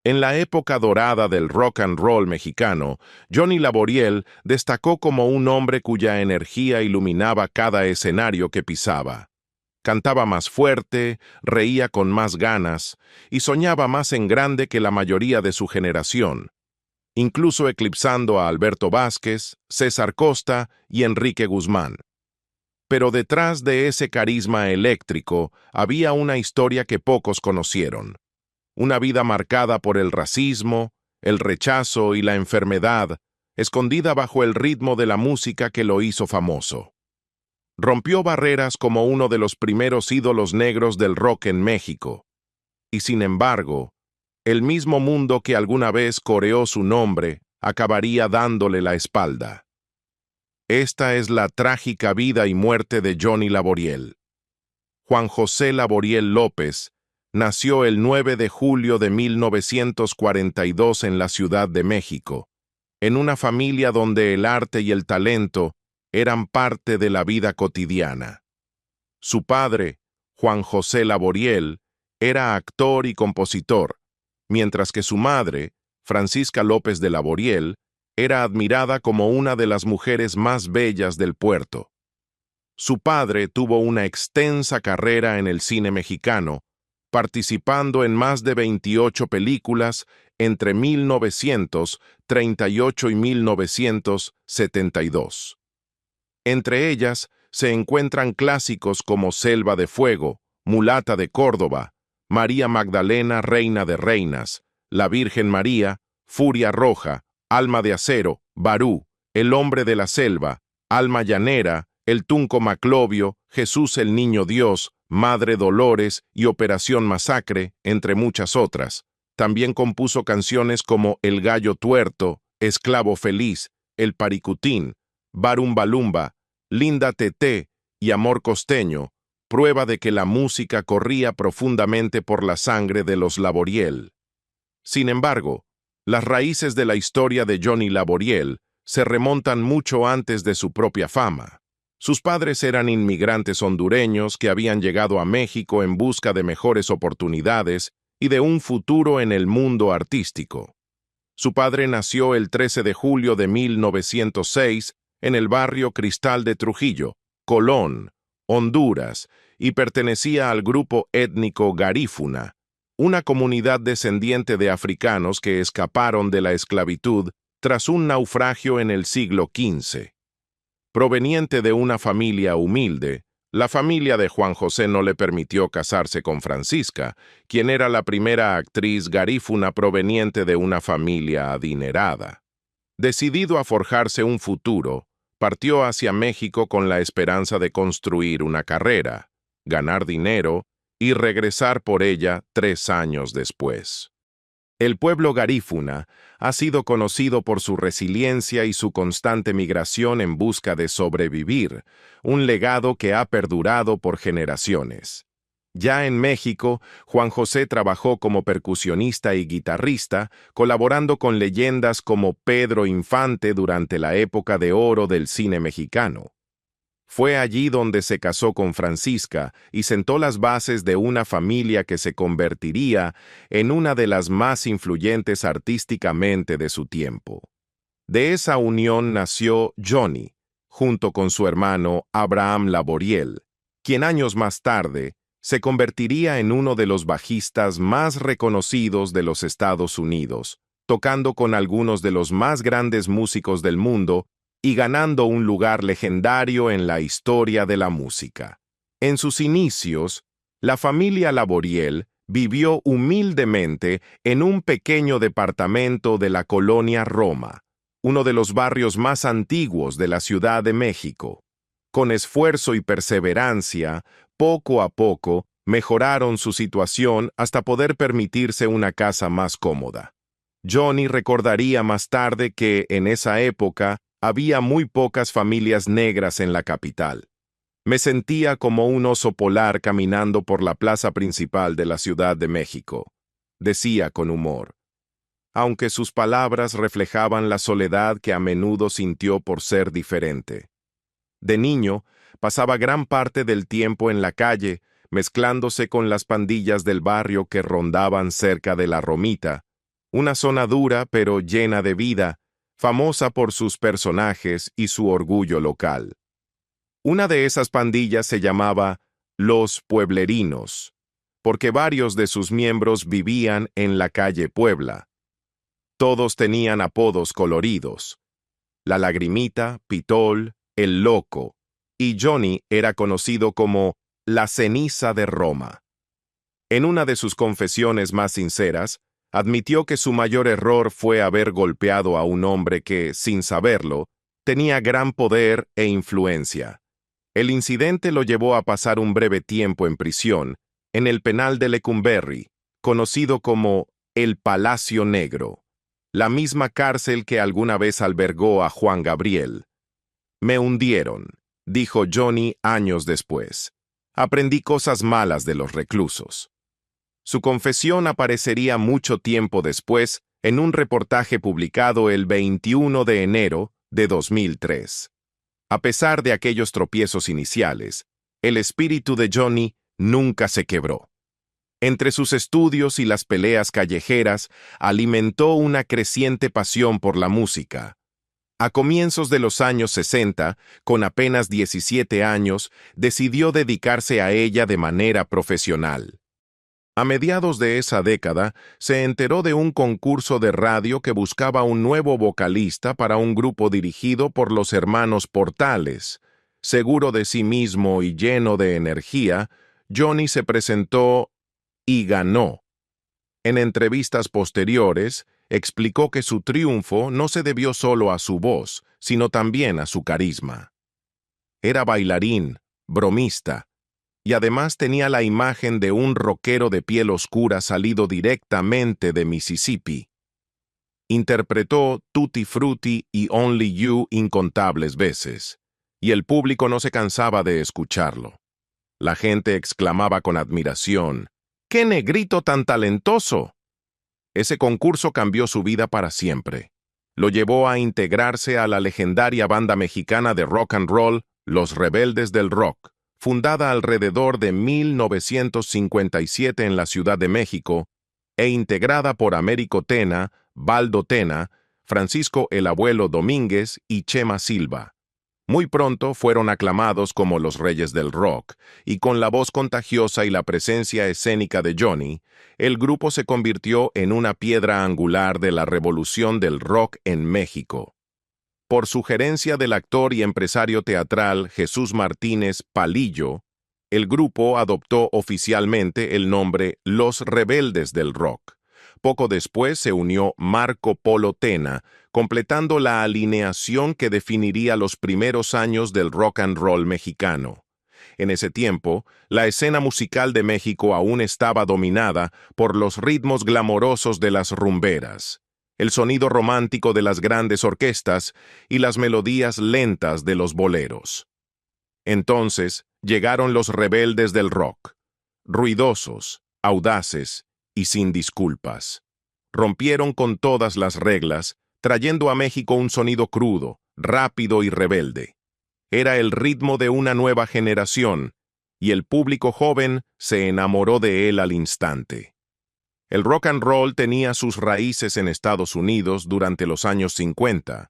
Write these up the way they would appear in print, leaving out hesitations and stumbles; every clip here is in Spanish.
En la época dorada del rock and roll mexicano, Johnny Laboriel destacó como un hombre cuya energía iluminaba cada escenario que pisaba. Cantaba más fuerte, reía con más ganas y soñaba más en grande que la mayoría de su generación, incluso eclipsando a Alberto Vázquez, César Costa y Enrique Guzmán. Pero detrás de ese carisma eléctrico había una historia que pocos conocieron. Una vida marcada por el racismo, el rechazo y la enfermedad, escondida bajo el ritmo de la música que lo hizo famoso. Rompió barreras como uno de los primeros ídolos negros del rock en México. Y sin embargo, el mismo mundo que alguna vez coreó su nombre acabaría dándole la espalda. Esta es la trágica vida y muerte de Johnny Laboriel. Juan José Laboriel López nació el 9 de julio de 1942 en la Ciudad de México, en una familia donde el arte y el talento eran parte de la vida cotidiana. Su padre, Juan José Laboriel, era actor y compositor, mientras que su madre, Francisca López de Laboriel, era admirada como una de las mujeres más bellas del puerto. Su padre tuvo una extensa carrera en el cine mexicano, participando en más de 28 películas entre 1938 y 1972. Entre ellas se encuentran clásicos como Selva de Fuego, Mulata de Córdoba, María Magdalena, Reina de Reinas, La Virgen María, Furia Roja, Alma de Acero, Barú, El Hombre de la Selva, Alma Llanera, El Tunco Maclovio, Jesús el Niño Dios, Madre Dolores y Operación Masacre, entre muchas otras. También compuso canciones como El Gallo Tuerto, Esclavo Feliz, El Paricutín, Barumbalumba, Linda Teté y Amor Costeño, prueba de que la música corría profundamente por la sangre de los Laboriel. Sin embargo, las raíces de la historia de Johnny Laboriel se remontan mucho antes de su propia fama. Sus padres eran inmigrantes hondureños que habían llegado a México en busca de mejores oportunidades y de un futuro en el mundo artístico. Su padre nació el 13 de julio de 1906 en el barrio Cristal de Trujillo, Colón, Honduras, y pertenecía al grupo étnico Garífuna, una comunidad descendiente de africanos que escaparon de la esclavitud tras un naufragio en el siglo XV. Proveniente de una familia humilde, la familia de Juan José no le permitió casarse con Francisca, quien era la primera actriz garífuna proveniente de una familia adinerada. Decidido a forjarse un futuro, partió hacia México con la esperanza de construir una carrera, ganar dinero y regresar por ella 3 años después. El pueblo garífuna ha sido conocido por su resiliencia y su constante migración en busca de sobrevivir, un legado que ha perdurado por generaciones. Ya en México, Juan José trabajó como percusionista y guitarrista, colaborando con leyendas como Pedro Infante durante la época de oro del cine mexicano. Fue allí donde se casó con Francisca y sentó las bases de una familia que se convertiría en una de las más influyentes artísticamente de su tiempo. De esa unión nació Johnny, junto con su hermano Abraham Laboriel, quien años más tarde se convertiría en uno de los bajistas más reconocidos de los Estados Unidos, tocando con algunos de los más grandes músicos del mundo y ganando un lugar legendario en la historia de la música. En sus inicios, la familia Laboriel vivió humildemente en un pequeño departamento de la colonia Roma, uno de los barrios más antiguos de la Ciudad de México. Con esfuerzo y perseverancia, poco a poco, mejoraron su situación hasta poder permitirse una casa más cómoda. Johnny recordaría más tarde que, en esa época, había muy pocas familias negras en la capital. Me sentía como un oso polar caminando por la plaza principal de la Ciudad de México, decía con humor, aunque sus palabras reflejaban la soledad que a menudo sintió por ser diferente. De niño, pasaba gran parte del tiempo en la calle, mezclándose con las pandillas del barrio que rondaban cerca de la Romita, una zona dura pero llena de vida, famosa por sus personajes y su orgullo local. Una de esas pandillas se llamaba Los Pueblerinos, porque varios de sus miembros vivían en la calle Puebla. Todos tenían apodos coloridos: La Lagrimita, Pitol, El Loco, y Johnny era conocido como La Ceniza de Roma. En una de sus confesiones más sinceras, admitió que su mayor error fue haber golpeado a un hombre que, sin saberlo, tenía gran poder e influencia. El incidente lo llevó a pasar un breve tiempo en prisión, en el penal de Lecumberri, conocido como el Palacio Negro, la misma cárcel que alguna vez albergó a Juan Gabriel. Me hundieron, dijo Johnny años después. Aprendí cosas malas de los reclusos. Su confesión aparecería mucho tiempo después en un reportaje publicado el 21 de enero de 2003. A pesar de aquellos tropiezos iniciales, el espíritu de Johnny nunca se quebró. Entre sus estudios y las peleas callejeras, alimentó una creciente pasión por la música. A comienzos de los años 60, con apenas 17 años, decidió dedicarse a ella de manera profesional. A mediados de esa década, se enteró de un concurso de radio que buscaba un nuevo vocalista para un grupo dirigido por los hermanos Portales. Seguro de sí mismo y lleno de energía, Johnny se presentó y ganó. En entrevistas posteriores, explicó que su triunfo no se debió solo a su voz, sino también a su carisma. Era bailarín, bromista, y además tenía la imagen de un rockero de piel oscura salido directamente de Mississippi. Interpretó Tutti Frutti y Only You incontables veces, y el público no se cansaba de escucharlo. La gente exclamaba con admiración: ¡qué negrito tan talentoso! Ese concurso cambió su vida para siempre. Lo llevó a integrarse a la legendaria banda mexicana de rock and roll, Los Rebeldes del Rock, fundada alrededor de 1957 en la Ciudad de México e integrada por Américo Tena, Baldo Tena, Francisco el Abuelo Domínguez y Chema Silva. Muy pronto fueron aclamados como los reyes del rock, y con la voz contagiosa y la presencia escénica de Johnny, el grupo se convirtió en una piedra angular de la revolución del rock en México. Por sugerencia del actor y empresario teatral Jesús Martínez Palillo, el grupo adoptó oficialmente el nombre Los Rebeldes del Rock. Poco después se unió Marco Polo Tena, completando la alineación que definiría los primeros años del rock and roll mexicano. En ese tiempo, la escena musical de México aún estaba dominada por los ritmos glamorosos de las rumberas, el sonido romántico de las grandes orquestas y las melodías lentas de los boleros. Entonces llegaron los rebeldes del rock, ruidosos, audaces y sin disculpas. Rompieron con todas las reglas, trayendo a México un sonido crudo, rápido y rebelde. Era el ritmo de una nueva generación, y el público joven se enamoró de él al instante. El rock and roll tenía sus raíces en Estados Unidos durante los años 50,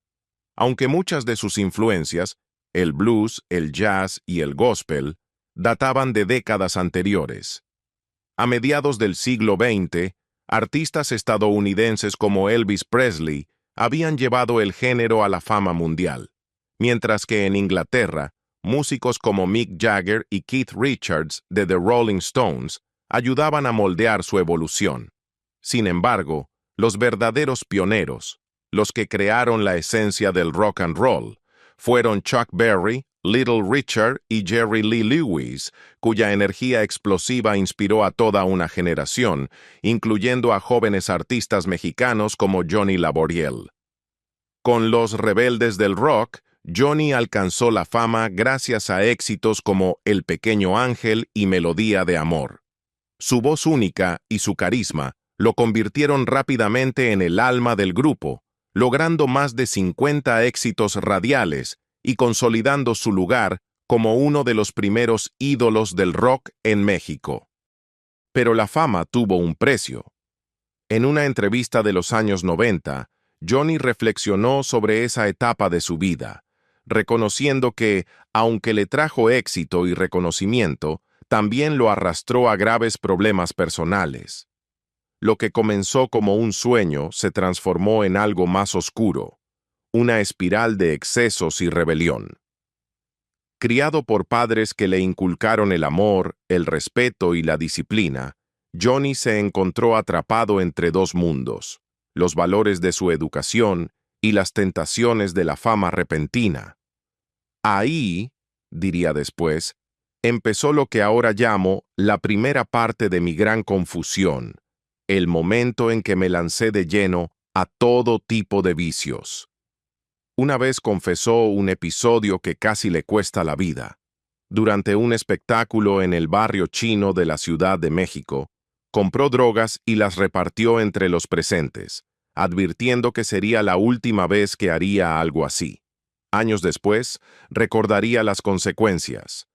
aunque muchas de sus influencias, el blues, el jazz y el gospel, databan de décadas anteriores. A mediados del siglo XX, artistas estadounidenses como Elvis Presley habían llevado el género a la fama mundial, mientras que en Inglaterra, músicos como Mick Jagger y Keith Richards de The Rolling Stones ayudaban a moldear su evolución. Sin embargo, los verdaderos pioneros, los que crearon la esencia del rock and roll, fueron Chuck Berry, Little Richard y Jerry Lee Lewis, cuya energía explosiva inspiró a toda una generación, incluyendo a jóvenes artistas mexicanos como Johnny Laboriel. Con Los Rebeldes del Rock, Johnny alcanzó la fama gracias a éxitos como El Pequeño Ángel y Melodía de Amor. Su voz única y su carisma lo convirtieron rápidamente en el alma del grupo, logrando más de 50 éxitos radiales y consolidando su lugar como uno de los primeros ídolos del rock en México. Pero la fama tuvo un precio. En una entrevista de los años 90, Johnny reflexionó sobre esa etapa de su vida, reconociendo que, aunque le trajo éxito y reconocimiento, también lo arrastró a graves problemas personales. Lo que comenzó como un sueño se transformó en algo más oscuro, una espiral de excesos y rebelión. Criado por padres que le inculcaron el amor, el respeto y la disciplina, Johnny se encontró atrapado entre dos mundos, los valores de su educación y las tentaciones de la fama repentina. Ahí, diría después, empezó lo que ahora llamo la primera parte de mi gran confusión, el momento en que me lancé de lleno a todo tipo de vicios. Una vez confesó un episodio que casi le cuesta la vida. Durante un espectáculo en el barrio chino de la Ciudad de México, compró drogas y las repartió entre los presentes, advirtiendo que sería la última vez que haría algo así. Años después, recordaría las consecuencias.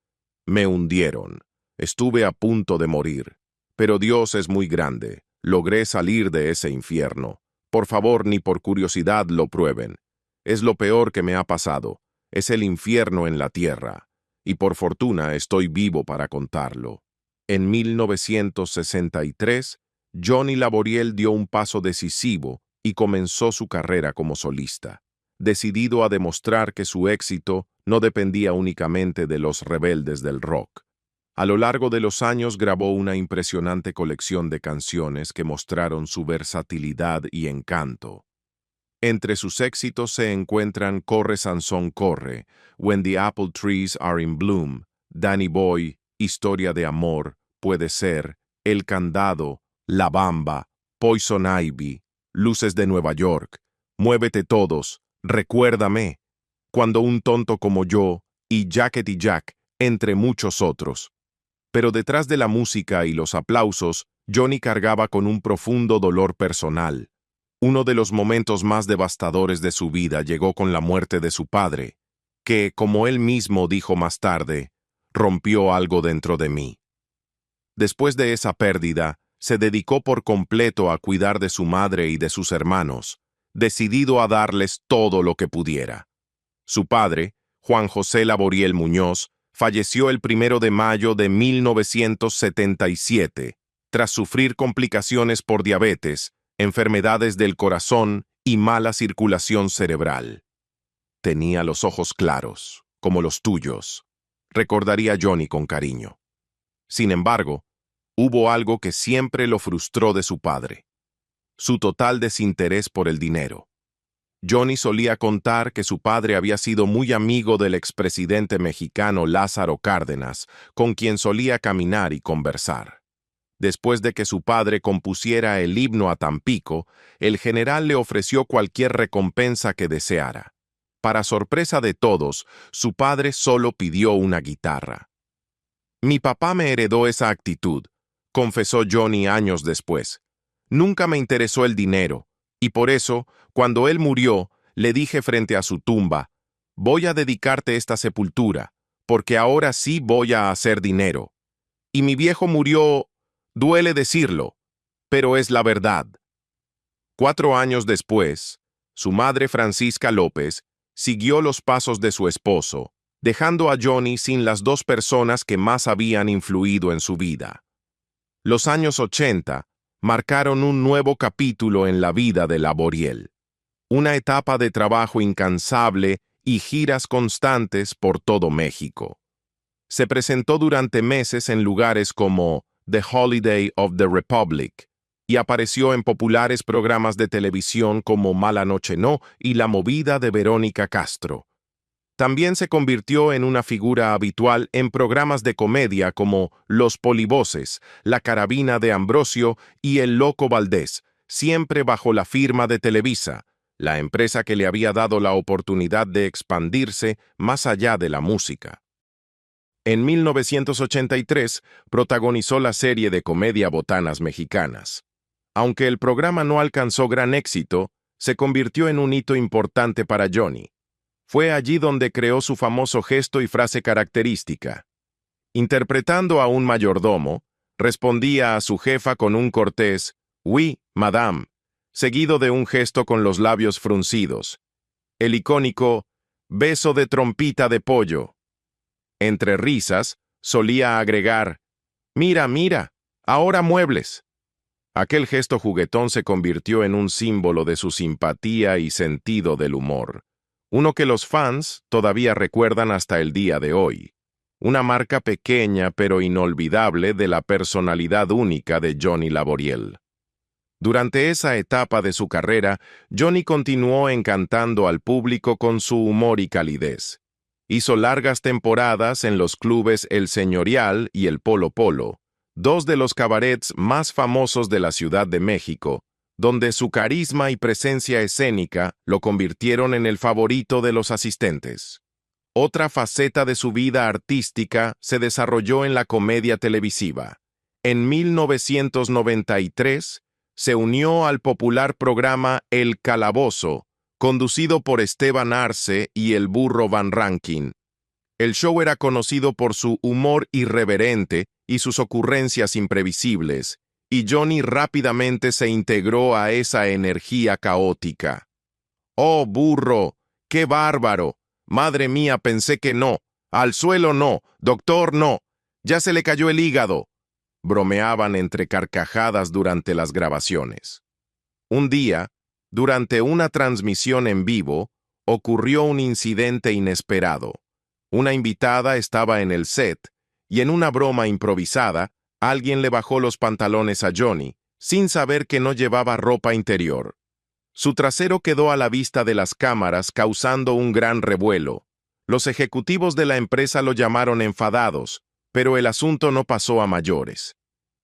Me hundieron. Estuve a punto de morir. Pero Dios es muy grande. Logré salir de ese infierno. Por favor, ni por curiosidad lo prueben. Es lo peor que me ha pasado. Es el infierno en la tierra. Y por fortuna estoy vivo para contarlo. En 1963, Johnny Laboriel dio un paso decisivo y comenzó su carrera como solista, decidido a demostrar que su éxito no dependía únicamente de los rebeldes del rock. A lo largo de los años grabó una impresionante colección de canciones que mostraron su versatilidad y encanto. Entre sus éxitos se encuentran Corre Sansón Corre, When the Apple Trees Are in Bloom, Danny Boy, Historia de Amor, Puede Ser, El Candado, La Bamba, Poison Ivy, Luces de Nueva York, Muévete Todos, Recuérdame, Cuando un tonto como yo y Jackety Jack, entre muchos otros. Pero detrás de la música y los aplausos, Johnny cargaba con un profundo dolor personal. Uno de los momentos más devastadores de su vida llegó con la muerte de su padre, que, como él mismo dijo más tarde, rompió algo dentro de mí. Después de esa pérdida, se dedicó por completo a cuidar de su madre y de sus hermanos, decidido a darles todo lo que pudiera. Su padre, Juan José Laboriel Muñoz, falleció el 1 de mayo de 1977, tras sufrir complicaciones por diabetes, enfermedades del corazón y mala circulación cerebral. Tenía los ojos claros, como los tuyos, recordaría Johnny con cariño. Sin embargo, hubo algo que siempre lo frustró de su padre: su total desinterés por el dinero. Johnny solía contar que su padre había sido muy amigo del expresidente mexicano Lázaro Cárdenas, con quien solía caminar y conversar. Después de que su padre compusiera el himno a Tampico, el general le ofreció cualquier recompensa que deseara. Para sorpresa de todos, su padre solo pidió una guitarra. Mi papá me heredó esa actitud, confesó Johnny años después. Nunca me interesó el dinero, y por eso, cuando él murió, le dije frente a su tumba: voy a dedicarte esta sepultura, porque ahora sí voy a hacer dinero. Y mi viejo murió. Duele decirlo, pero es la verdad. 4 años después, su madre Francisca López siguió los pasos de su esposo, dejando a Johnny sin las dos personas que más habían influido en su vida. Los años 80 marcaron un nuevo capítulo en la vida de Laboriel, una etapa de trabajo incansable y giras constantes por todo México. Se presentó durante meses en lugares como The Holiday of the Republic y apareció en populares programas de televisión como Mala Noche No y La Movida de Verónica Castro. También se convirtió en una figura habitual en programas de comedia como Los Polivoces, La Carabina de Ambrosio y El Loco Valdés, siempre bajo la firma de Televisa, la empresa que le había dado la oportunidad de expandirse más allá de la música. En 1983 protagonizó la serie de comedia Botanas Mexicanas. Aunque el programa no alcanzó gran éxito, se convirtió en un hito importante para Johnny. Fue allí donde creó su famoso gesto y frase característica. Interpretando a un mayordomo, respondía a su jefa con un cortés "Oui, Madame, seguido de un gesto con los labios fruncidos. El icónico beso de trompita de pollo. Entre risas, solía agregar, «Mira, mira, ahora muebles». Aquel gesto juguetón se convirtió en un símbolo de su simpatía y sentido del humor, uno que los fans todavía recuerdan hasta el día de hoy. Una marca pequeña pero inolvidable de la personalidad única de Johnny Laboriel. Durante esa etapa de su carrera, Johnny continuó encantando al público con su humor y calidez. Hizo largas temporadas en los clubes El Señorial y el Polo Polo, dos de los cabarets más famosos de la Ciudad de México, donde su carisma y presencia escénica lo convirtieron en el favorito de los asistentes. Otra faceta de su vida artística se desarrolló en la comedia televisiva. En 1993, se unió al popular programa El Calabozo, conducido por Esteban Arce y el Burro Van Rankin. El show era conocido por su humor irreverente y sus ocurrencias imprevisibles, y Johnny rápidamente se integró a esa energía caótica. «Oh, burro, qué bárbaro. Madre mía, pensé que no. Al suelo no. Doctor, no. Ya se le cayó el hígado», bromeaban entre carcajadas durante las grabaciones. Un día, durante una transmisión en vivo, ocurrió un incidente inesperado. Una invitada estaba en el set, y en una broma improvisada, alguien le bajó los pantalones a Johnny, sin saber que no llevaba ropa interior. Su trasero quedó a la vista de las cámaras, causando un gran revuelo. Los ejecutivos de la empresa lo llamaron enfadados, pero el asunto no pasó a mayores.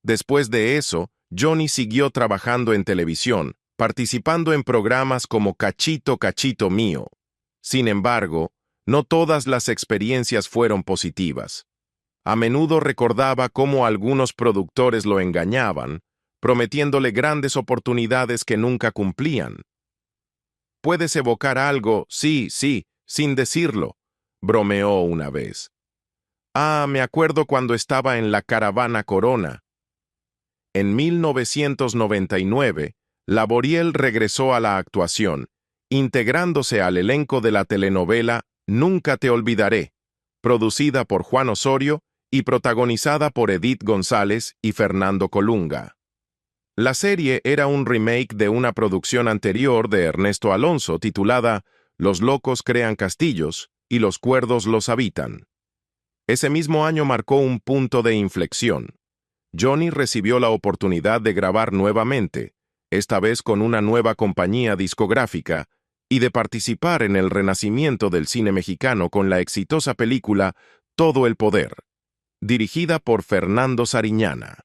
Después de eso, Johnny siguió trabajando en televisión, participando en programas como Cachito, Cachito Mío. Sin embargo, no todas las experiencias fueron positivas. A menudo recordaba cómo algunos productores lo engañaban, prometiéndole grandes oportunidades que nunca cumplían. «Puedes evocar algo, sí, sin decirlo», bromeó una vez. «Ah, me acuerdo cuando estaba en la Caravana Corona». En 1999, Laboriel regresó a la actuación, integrándose al elenco de la telenovela Nunca te olvidaré, producida por Juan Osorio y protagonizada por Edith González y Fernando Colunga. La serie era un remake de una producción anterior de Ernesto Alonso titulada Los locos crean castillos y los cuerdos los habitan. Ese mismo año marcó un punto de inflexión. Johnny recibió la oportunidad de grabar nuevamente, esta vez con una nueva compañía discográfica, y de participar en el renacimiento del cine mexicano con la exitosa película Todo el Poder, dirigida por Fernando Sariñana.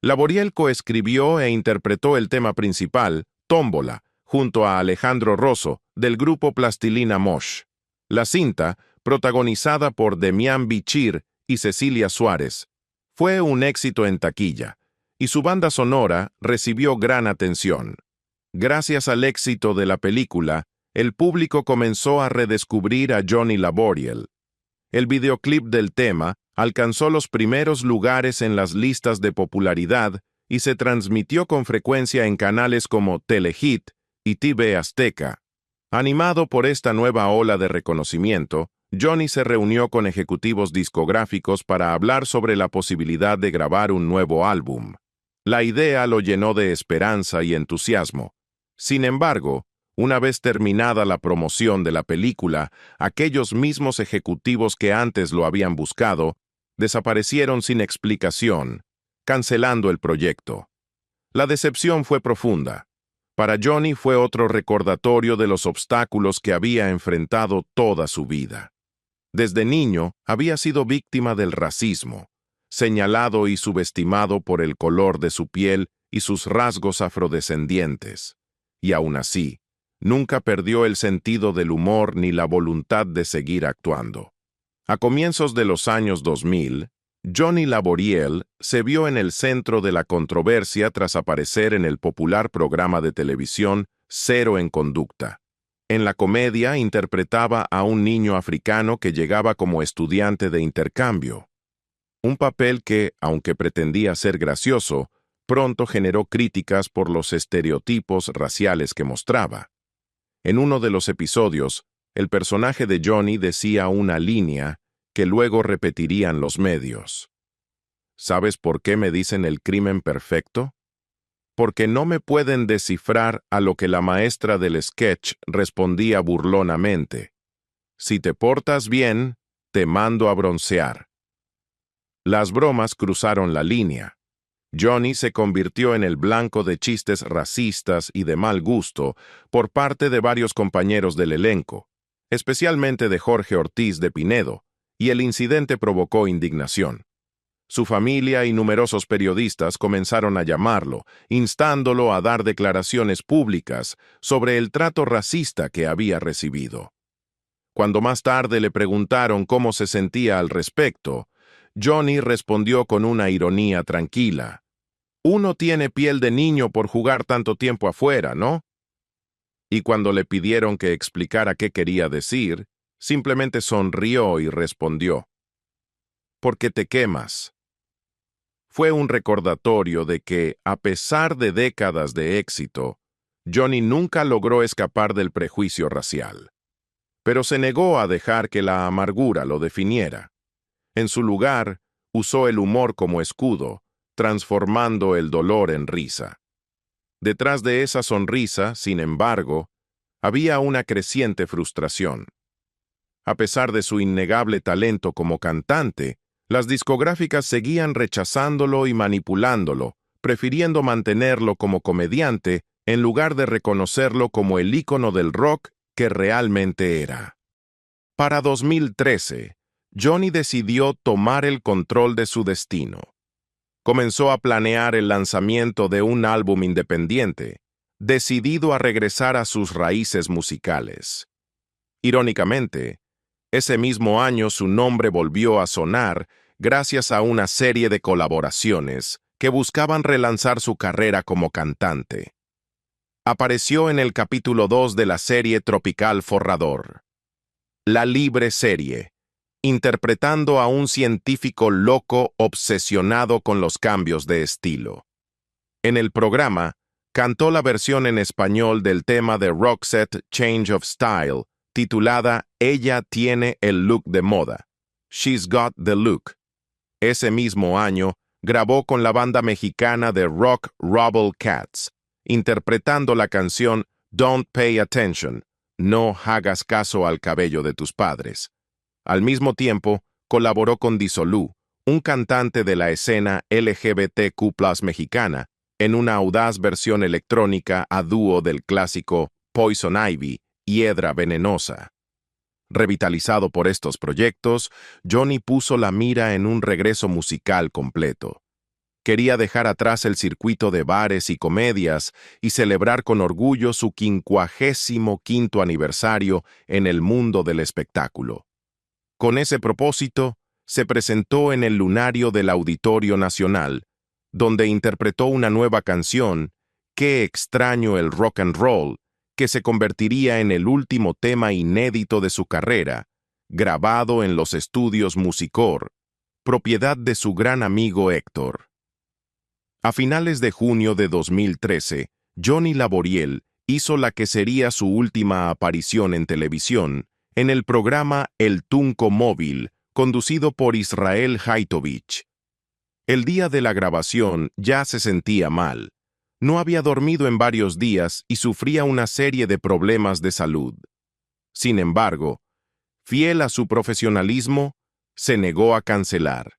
Laboriel coescribió e interpretó el tema principal, Tómbola, junto a Alejandro Rosso, del grupo Plastilina Mosh. La cinta, protagonizada por Demián Bichir y Cecilia Suárez, fue un éxito en taquilla, y su banda sonora recibió gran atención. Gracias al éxito de la película, el público comenzó a redescubrir a Johnny Laboriel. El videoclip del tema alcanzó los primeros lugares en las listas de popularidad y se transmitió con frecuencia en canales como Telehit y TV Azteca. Animado por esta nueva ola de reconocimiento, Johnny se reunió con ejecutivos discográficos para hablar sobre la posibilidad de grabar un nuevo álbum. La idea lo llenó de esperanza y entusiasmo. Sin embargo, una vez terminada la promoción de la película, aquellos mismos ejecutivos que antes lo habían buscado desaparecieron sin explicación, cancelando el proyecto. La decepción fue profunda. Para Johnny fue otro recordatorio de los obstáculos que había enfrentado toda su vida. Desde niño había sido víctima del racismo, señalado y subestimado por el color de su piel y sus rasgos afrodescendientes. Y aún así, nunca perdió el sentido del humor ni la voluntad de seguir actuando. A comienzos de los años 2000, Johnny Laboriel se vio en el centro de la controversia tras aparecer en el popular programa de televisión Cero en Conducta. En la comedia interpretaba a un niño africano que llegaba como estudiante de intercambio. Un papel que, aunque pretendía ser gracioso, pronto generó críticas por los estereotipos raciales que mostraba. En uno de los episodios, el personaje de Johnny decía una línea que luego repetirían los medios. ¿Sabes por qué me dicen el crimen perfecto? Porque no me pueden descifrar, a lo que la maestra del sketch respondía burlonamente. Si te portas bien, te mando a broncear. Las bromas cruzaron la línea. Johnny se convirtió en el blanco de chistes racistas y de mal gusto por parte de varios compañeros del elenco, especialmente de Jorge Ortiz de Pinedo, y el incidente provocó indignación. Su familia y numerosos periodistas comenzaron a llamarlo, instándolo a dar declaraciones públicas sobre el trato racista que había recibido. Cuando más tarde le preguntaron cómo se sentía al respecto, Johnny respondió con una ironía tranquila. Uno tiene piel de niño por jugar tanto tiempo afuera, ¿no? Y cuando le pidieron que explicara qué quería decir, simplemente sonrió y respondió. Porque te quemas. Fue un recordatorio de que, a pesar de décadas de éxito, Johnny nunca logró escapar del prejuicio racial. Pero se negó a dejar que la amargura lo definiera. En su lugar, usó el humor como escudo, transformando el dolor en risa. Detrás de esa sonrisa, sin embargo, había una creciente frustración. A pesar de su innegable talento como cantante, las discográficas seguían rechazándolo y manipulándolo, prefiriendo mantenerlo como comediante en lugar de reconocerlo como el ícono del rock que realmente era. Para 2013, Johnny decidió tomar el control de su destino. Comenzó a planear el lanzamiento de un álbum independiente, decidido a regresar a sus raíces musicales. Irónicamente, ese mismo año su nombre volvió a sonar gracias a una serie de colaboraciones que buscaban relanzar su carrera como cantante. Apareció en el capítulo 2 de la serie Tropical Forrador, La Libre Serie, interpretando a un científico loco obsesionado con los cambios de estilo. En el programa, cantó la versión en español del tema de Roxette Change of Style, titulada Ella tiene el look de moda, She's Got the Look. Ese mismo año, grabó con la banda mexicana de rock Rubble Cats, interpretando la canción Don't Pay Attention, No hagas caso al cabello de tus padres. Al mismo tiempo, colaboró con Dissolú, un cantante de la escena LGBTQ+ mexicana, en una audaz versión electrónica a dúo del clásico Poison Ivy, Hiedra Venenosa. Revitalizado por estos proyectos, Johnny puso la mira en un regreso musical completo. Quería dejar atrás el circuito de bares y comedias y celebrar con orgullo su 55º aniversario en el mundo del espectáculo. Con ese propósito, se presentó en el lunario del Auditorio Nacional, donde interpretó una nueva canción, Qué extraño el rock and roll, que se convertiría en el último tema inédito de su carrera, grabado en los estudios Musicor, propiedad de su gran amigo Héctor. A finales de junio de 2013, Johnny Laboriel hizo la que sería su última aparición en televisión, en el programa El Tunco Móvil, conducido por Israel Haitovich. El día de la grabación ya se sentía mal. No había dormido en varios días y sufría una serie de problemas de salud. Sin embargo, fiel a su profesionalismo, se negó a cancelar.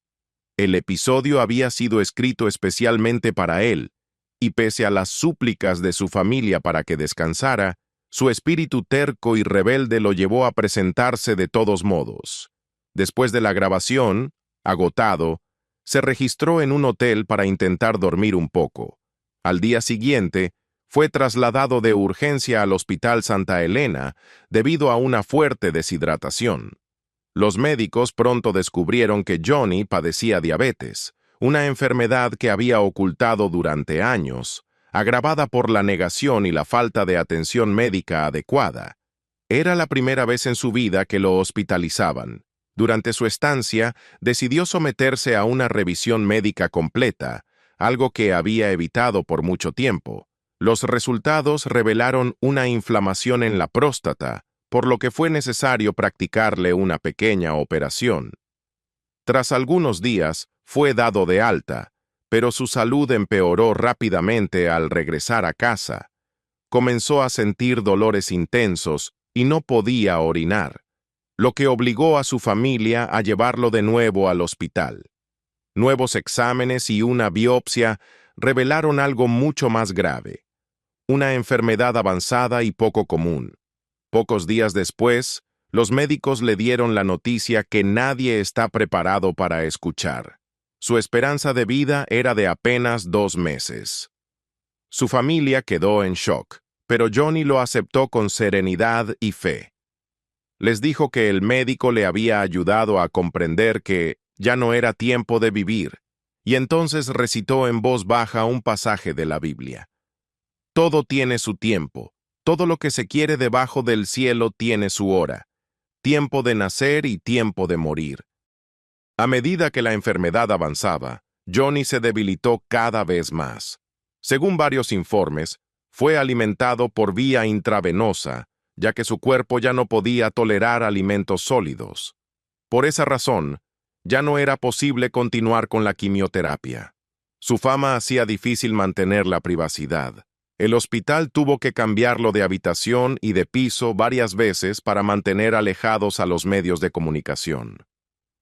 El episodio había sido escrito especialmente para él, y pese a las súplicas de su familia para que descansara, su espíritu terco y rebelde lo llevó a presentarse de todos modos. Después de la grabación, agotado, se registró en un hotel para intentar dormir un poco. Al día siguiente, fue trasladado de urgencia al Hospital Santa Elena debido a una fuerte deshidratación. Los médicos pronto descubrieron que Johnny padecía diabetes, una enfermedad que había ocultado durante años, agravada por la negación y la falta de atención médica adecuada. Era la primera vez en su vida que lo hospitalizaban. Durante su estancia, decidió someterse a una revisión médica completa, algo que había evitado por mucho tiempo. Los resultados revelaron una inflamación en la próstata, por lo que fue necesario practicarle una pequeña operación. Tras algunos días, fue dado de alta, pero su salud empeoró rápidamente al regresar a casa. Comenzó a sentir dolores intensos y no podía orinar, lo que obligó a su familia a llevarlo de nuevo al hospital. Nuevos exámenes y una biopsia revelaron algo mucho más grave, una enfermedad avanzada y poco común. Pocos días después, los médicos le dieron la noticia que nadie está preparado para escuchar. Su esperanza de vida era de apenas 2 meses. Su familia quedó en shock, pero Johnny lo aceptó con serenidad y fe. Les dijo que el médico le había ayudado a comprender que ya no era tiempo de vivir, y entonces recitó en voz baja un pasaje de la Biblia. Todo tiene su tiempo, todo lo que se quiere debajo del cielo tiene su hora, tiempo de nacer y tiempo de morir. A medida que la enfermedad avanzaba, Johnny se debilitó cada vez más. Según varios informes, fue alimentado por vía intravenosa, ya que su cuerpo ya no podía tolerar alimentos sólidos. Por esa razón, ya no era posible continuar con la quimioterapia. Su fama hacía difícil mantener la privacidad. El hospital tuvo que cambiarlo de habitación y de piso varias veces para mantener alejados a los medios de comunicación.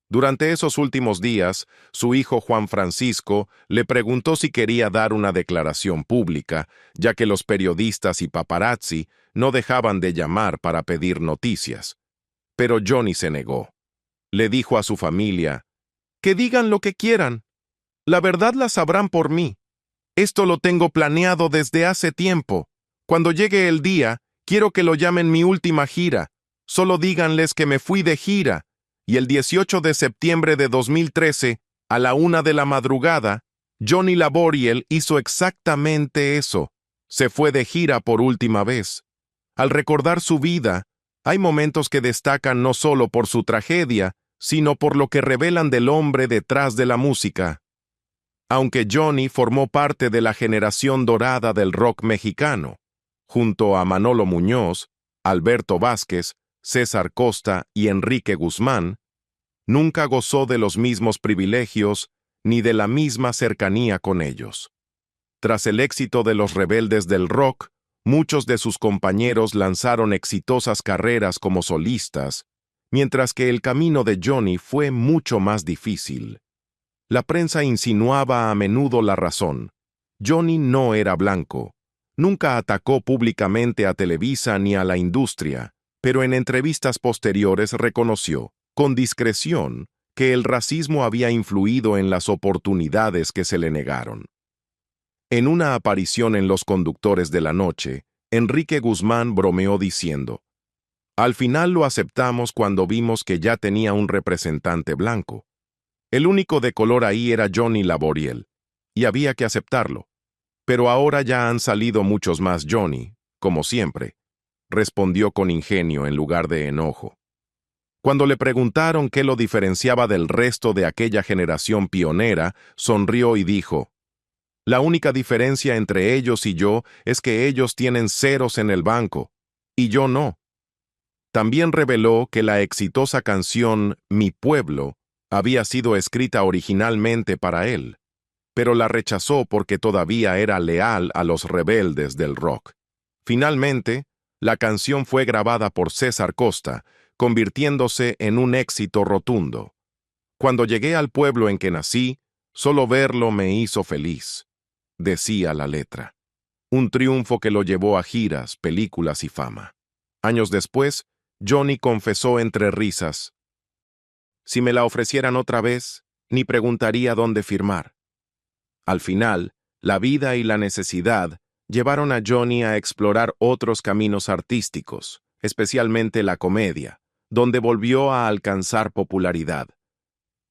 Durante esos últimos días, su hijo Juan Francisco le preguntó si quería dar una declaración pública, ya que los periodistas y paparazzi no dejaban de llamar para pedir noticias. Pero Johnny se negó. Le dijo a su familia, «Que digan lo que quieran. La verdad la sabrán por mí. Esto lo tengo planeado desde hace tiempo. Cuando llegue el día, quiero que lo llamen mi última gira. Solo díganles que me fui de gira. Y el 18 de septiembre de 2013, a la 1 de la madrugada, Johnny Laboriel hizo exactamente eso. Se fue de gira por última vez. Al recordar su vida, hay momentos que destacan no solo por su tragedia, sino por lo que revelan del hombre detrás de la música. Aunque Johnny formó parte de la generación dorada del rock mexicano, junto a Manolo Muñoz, Alberto Vázquez, César Costa y Enrique Guzmán, nunca gozó de los mismos privilegios ni de la misma cercanía con ellos. Tras el éxito de los rebeldes del rock, muchos de sus compañeros lanzaron exitosas carreras como solistas, mientras que el camino de Johnny fue mucho más difícil. La prensa insinuaba a menudo la razón. Johnny no era blanco. Nunca atacó públicamente a Televisa ni a la industria, pero en entrevistas posteriores reconoció, con discreción, que el racismo había influido en las oportunidades que se le negaron. En una aparición en Los Conductores de la Noche, Enrique Guzmán bromeó diciendo, «Al final lo aceptamos cuando vimos que ya tenía un representante blanco. El único de color ahí era Johnny Laboriel, y había que aceptarlo. Pero ahora ya han salido muchos más Johnny, como siempre», respondió con ingenio en lugar de enojo. Cuando le preguntaron qué lo diferenciaba del resto de aquella generación pionera, sonrió y dijo, «La única diferencia entre ellos y yo es que ellos tienen ceros en el banco, y yo no». También reveló que la exitosa canción Mi Pueblo había sido escrita originalmente para él, pero la rechazó porque todavía era leal a los rebeldes del rock. Finalmente, la canción fue grabada por César Costa, convirtiéndose en un éxito rotundo. «Cuando llegué al pueblo en que nací, solo verlo me hizo feliz», decía la letra. Un triunfo que lo llevó a giras, películas y fama. Años después, Johnny confesó entre risas, «Si me la ofrecieran otra vez, ni preguntaría dónde firmar». Al final, la vida y la necesidad llevaron a Johnny a explorar otros caminos artísticos, especialmente la comedia, donde volvió a alcanzar popularidad.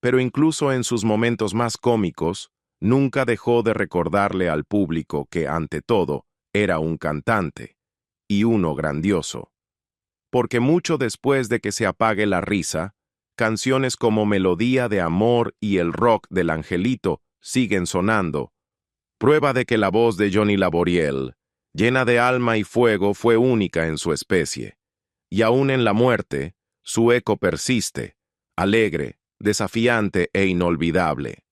Pero incluso en sus momentos más cómicos, nunca dejó de recordarle al público que, ante todo, era un cantante, y uno grandioso. Porque mucho después de que se apague la risa, canciones como Melodía de Amor y El Rock del Angelito siguen sonando, prueba de que la voz de Johnny Laboriel, llena de alma y fuego, fue única en su especie. Y aún en la muerte, su eco persiste, alegre, desafiante e inolvidable.